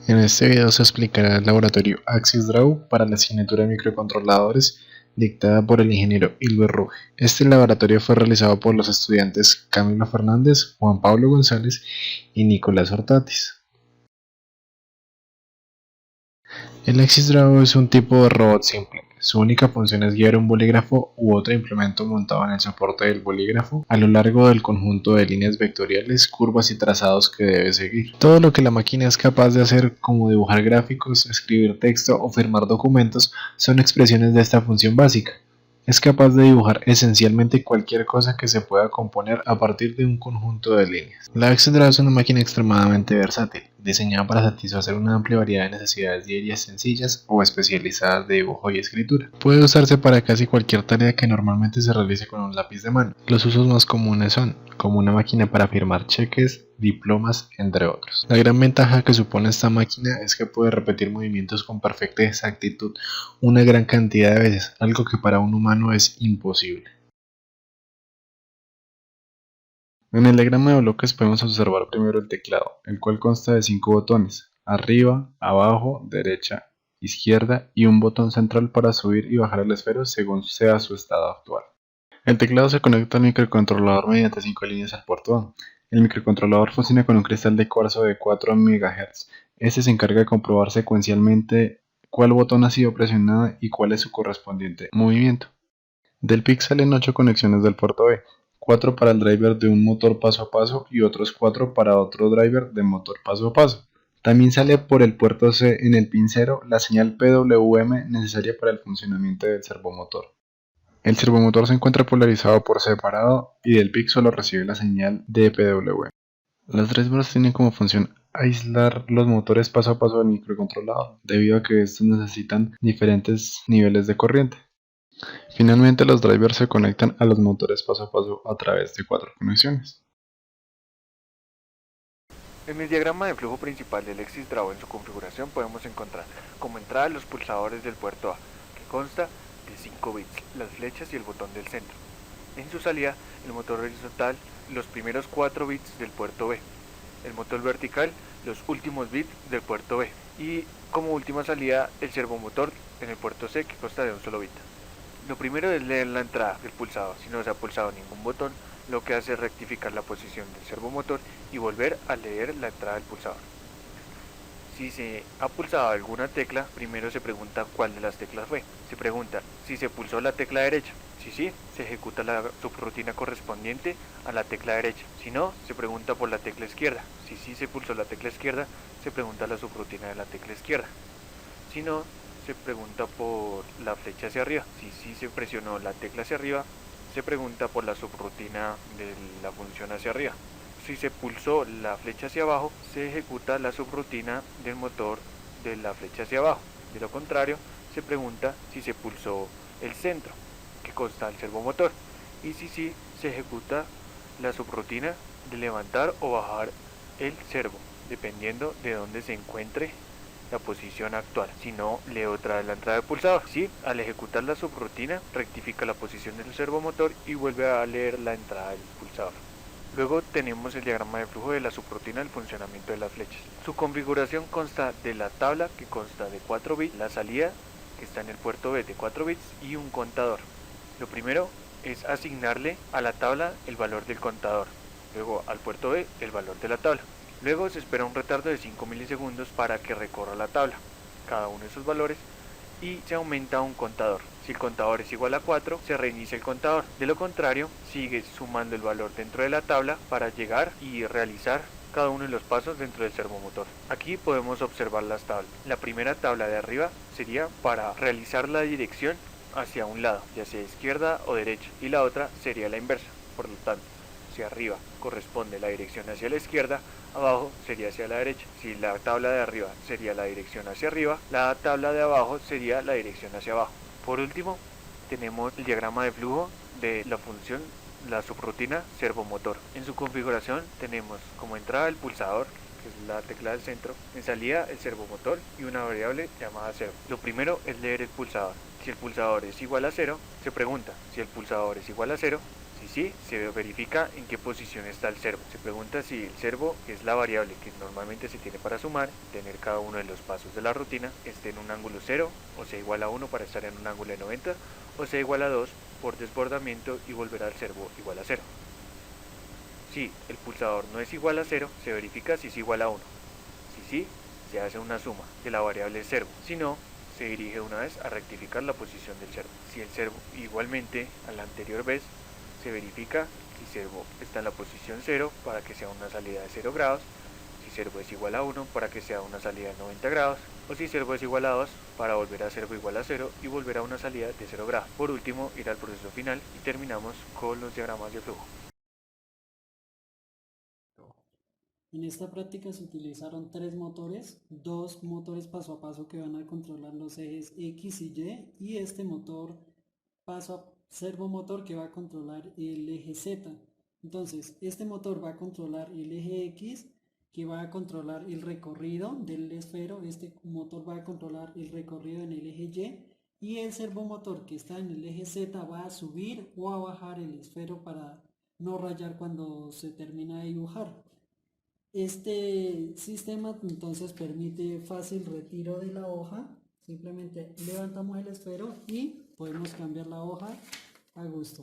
En este video se explicará el laboratorio AXIS-Draw para la asignatura de microcontroladores dictada por el ingeniero Hilbert Ruge. Este laboratorio fue realizado por los estudiantes Camilo Fernández, Juan Pablo González y Nicolás Hortatis. El AXIS-Draw es un tipo de robot simple. Su única función es guiar un bolígrafo u otro implemento montado en el soporte del bolígrafo a lo largo del conjunto de líneas vectoriales, curvas y trazados que debe seguir. Todo lo que la máquina es capaz de hacer, como dibujar gráficos, escribir texto o firmar documentos, son expresiones de esta función básica. Es capaz de dibujar esencialmente cualquier cosa que se pueda componer a partir de un conjunto de líneas. La AXIS-Draw es una máquina extremadamente versátil, diseñada para satisfacer una amplia variedad de necesidades diarias sencillas o especializadas de dibujo y escritura. Puede usarse para casi cualquier tarea que normalmente se realice con un lápiz de mano. Los usos más comunes son como una máquina para firmar cheques, diplomas, entre otros. La gran ventaja que supone esta máquina es que puede repetir movimientos con perfecta exactitud una gran cantidad de veces, algo que para un humano es imposible. En el diagrama de bloques podemos observar primero el teclado, el cual consta de 5 botones, arriba, abajo, derecha, izquierda y un botón central para subir y bajar el esfero según sea su estado actual. El teclado se conecta al microcontrolador mediante 5 líneas al puerto A. El microcontrolador funciona con un cristal de cuarzo de 4 MHz. Este se encarga de comprobar secuencialmente cuál botón ha sido presionado y cuál es su correspondiente movimiento. Del PIC salen 8 conexiones del puerto B, 4 para el driver de un motor paso a paso y otros 4 para otro driver de motor paso a paso. También sale por el puerto C en el pin 0 la señal PWM necesaria para el funcionamiento del servomotor. El servomotor se encuentra polarizado por separado y del PIC solo recibe la señal de PWM. Las drivers tienen como función aislar los motores paso a paso del microcontrolador, debido a que estos necesitan diferentes niveles de corriente. Finalmente, los drivers se conectan a los motores paso a paso a través de 4 conexiones. En el diagrama de flujo principal del AXIS-Draw en su configuración podemos encontrar como entrada los pulsadores del puerto A, que consta de 5 bits, las flechas y el botón del centro. En su salida, el motor horizontal, los primeros 4 bits del puerto B. El motor vertical, los últimos bits del puerto B. Y como última salida, el servomotor en el puerto C, que consta de un solo bit. Lo primero es leer la entrada del pulsador. Si no se ha pulsado ningún botón, lo que hace es rectificar la posición del servomotor y volver a leer la entrada del pulsador. Si se ha pulsado alguna tecla, primero se pregunta cuál de las teclas fue. Se pregunta si se pulsó la tecla derecha. Si sí, se ejecuta la subrutina correspondiente a la tecla derecha. Si no, se pregunta por la tecla izquierda. Si sí se pulsó la tecla izquierda, se pregunta la subrutina de la tecla izquierda. Si no, se pregunta por la flecha hacia arriba. Si sí se presionó la tecla hacia arriba, se pregunta por la subrutina de la función hacia arriba. Si se pulsó la flecha hacia abajo, se ejecuta la subrutina del motor de la flecha hacia abajo. De lo contrario, se pregunta si se pulsó el centro, que consta del servomotor. Y si sí, se ejecuta la subrutina de levantar o bajar el servo, dependiendo de dónde se encuentre la posición actual. Si no, lee otra vez la entrada del pulsador. Si, al ejecutar la subrutina, rectifica la posición del servomotor y vuelve a leer la entrada del pulsador. Luego tenemos el diagrama de flujo de la subrutina del funcionamiento de las flechas. Su configuración consta de la tabla, que consta de 4 bits, la salida, que está en el puerto B de 4 bits, y un contador. Lo primero es asignarle a la tabla el valor del contador, luego al puerto B el valor de la tabla. Luego se espera un retardo de 5 milisegundos para que recorra la tabla, cada uno de esos valores, y se aumenta un contador. Si el contador es igual a 4, se reinicia el contador. De lo contrario, sigue sumando el valor dentro de la tabla para llegar y realizar cada uno de los pasos dentro del servomotor. Aquí podemos observar las tablas. La primera tabla de arriba sería para realizar la dirección hacia un lado, ya sea izquierda o derecha, y la otra sería la inversa. Por lo tanto, si arriba corresponde la dirección hacia la izquierda, abajo sería hacia la derecha. Si la tabla de arriba sería la dirección hacia arriba, la tabla de abajo sería la dirección hacia abajo. Por último, tenemos el diagrama de flujo de la función, la subrutina servomotor. En su configuración tenemos como entrada el pulsador, que es la tecla del centro, en salida el servomotor y una variable llamada 0. Lo primero es leer el pulsador. Si el pulsador es igual a 0, se pregunta. Si el pulsador es igual a 0, Si sí, se verifica en qué posición está el servo. Se pregunta si el servo es la variable que normalmente se tiene para sumar, tener cada uno de los pasos de la rutina, esté en un ángulo 0 o sea igual a 1 para estar en un ángulo de 90 o sea igual a 2 por desbordamiento y volver al servo igual a 0. Si el pulsador no es igual a 0, se verifica si es igual a 1. Si sí, se hace una suma de la variable servo. Si no, se dirige una vez a rectificar la posición del servo. Si el servo igualmente a la anterior vez, se verifica si servo está en la posición 0 para que sea una salida de 0 grados, si servo es igual a 1 para que sea una salida de 90 grados, o si servo es igual a 2 para volver a servo igual a 0 y volver a una salida de 0 grados. Por último, ir al proceso final y terminamos con los diagramas de flujo. En esta práctica se utilizaron tres motores, dos motores paso a paso que van a controlar los ejes X y Y este motor servomotor que va a controlar el eje Z. Entonces, este motor va a controlar el eje X que va a controlar el recorrido del esfero, este motor va a controlar el recorrido en el eje Y el servomotor que está en el eje Z va a subir o a bajar el esfero para no rayar cuando se termina de dibujar. Este sistema entonces permite fácil retiro de la hoja. Simplemente levantamos el esfero y podemos cambiar la hoja a gusto.